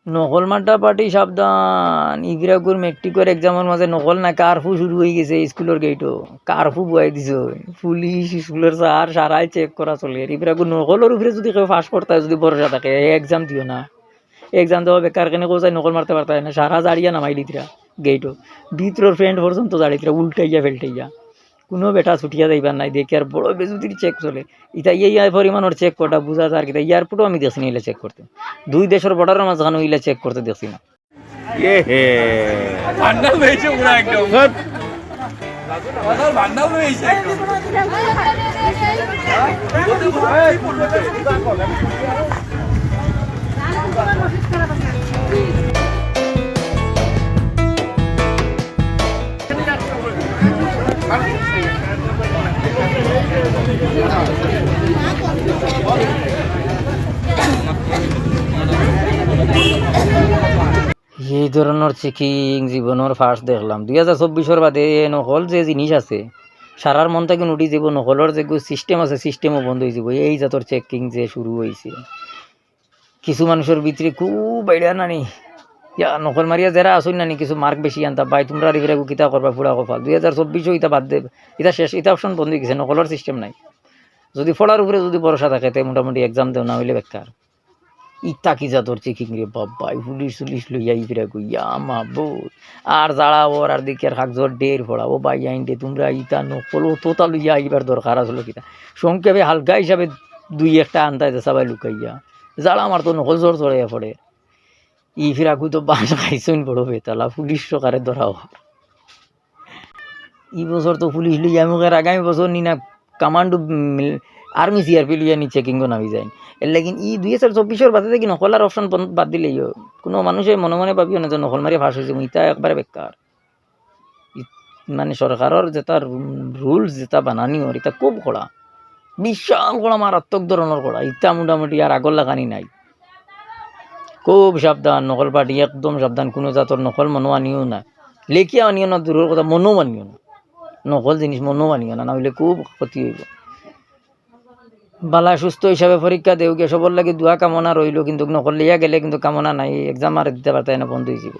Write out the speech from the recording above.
নকল মাড্ডা পার্টি সাবধান, ইগরাগুর মেট্রিকের এক্সামের মাঝে নকল না কারফু শুরু হয়ে গেছে স্কুলের গেটও, কারফু বয়াই দিছ, পুলিশ স্কুলের স্যার সারাই চেক করা চলে। ইগরাগুর নকলের উপরে যদি কেউ ফাঁস করতে হয়, যদি ভরসা থাকে এক্সাম দিও না, এক্সাম দেওয়া বেকার কেন কোথায় নকল মারতে পারতে না, সারা জাড়িয়া নামাই দিতরা গেটও, ভিতরের ফ্রেন্ড পর্যন্ত জাড়িতরা উল্টাইয়া ফেলটাইয়া, কোনো বেটা ছুটিয়া যাইবার নাই, দেখি আর বড় বেজুতির চেক চলে। ইতা এই পরিমাণের চেক করা বুঝা যায় আর কি, এয়ারপোর্টও আমি দেখছি না ইলে চেক করতে, দুই দেশের বর্ডারের মাঝখানে ইলে চেক করতে দেখছি না। ये है ভান্ডাল হয়েছে পুরো একদম सब ভান্ডাল হয়েছে একদম এই ধরনের চেকিং জীবনের ফার্স্ট দেখলাম 2024 বাদে। নকল যে জিনিস আছে সারার মন থেকে উঠি যাব, নকলের যে সিস্টেম আছে সিস্টেমও বন্ধ হয়ে যাব। এই জাতর চেকিং যে শুরু হয়েছে, কিছু মানুষের ভিতরে খুব বাইরা নানি নকল মারিয়া যারা আসুন নানি কিছু মার্ক বেশি আনতা ভাই, তোমরা রিভেরা কিতা করবা পুরা কফাল। 2024 ইটা বাদ দেব, এটা শেষ, এটা অপশন বন্ধ হয়ে গেছে, নকলের সিস্টেম নাই। যদি ফলার উপরে যদি ভরসা থাকে তাই মোটামুটি এক্সাম দেও, না হইলে বেকার। ইতা কি জাতর চেকিং রে বাবাই, পুলিশ টুলিশ লইয়া ইফিরা কইয়া আমা বহুত আর যারা ওর আর দিকে হাকজোর ডের ফোড়া ও ভাই আইন দে তোমরা ইতা নকল তোতা লইয়া আইবার দরকার আসলো কিতা, সংক্ষেপে হালকা হিসাবে দুই একটা আনতাই সবাই লুকাইয়া, যারা আমার তো নকল জোর চড়াইয়া পড়ে ই ফিরাকু তো বাস খাইছইন বড় বেতালা, পুলিশ সরকারে ধরা হওয়ার। ই বছর তো পুলিশ লইয়া মুখের আগামী বছর নি না কামান্ডো আর্মি সিআরপি লইয়া নি চেকিং নামি যায়। এর লাগিন ই 2024 বাদে দেখি নকলার অপশন বাদ দিলেই কোনো মানুষে মনে মনে ভাবিও না যে নকল মারি ফাঁস হয়েছে, ইটা একবারে বেকার। মানে সরকারের যেটা রুলস যেটা বানানি ওর এটা খুব কড়া, বিশাল কড়া, মারাত্মক ধরনের কড়া। ইটা মোটামুটি আর আগর লাগানি নাই, খুব সাবধান। নকল পার্টি একদম সাবধান, কোনো জাতর নকল মনো আনিও না, লেখিয়া আনিও না, দূরের কথা মনও আনিও না, নকল জিনিস মনও আনিও না, না হইলে খুব ক্ষতি হইব। বালা সুস্থ হিসাবে পরীক্ষা দেউকে সবর লাগে দোয়া কামনা রইল, কিন্তু নকল লিয়া গেলে কিন্তু কামনা নাই, এক্সাম আর দিতে পারতাই না, বন্ধ হয়ে যাব।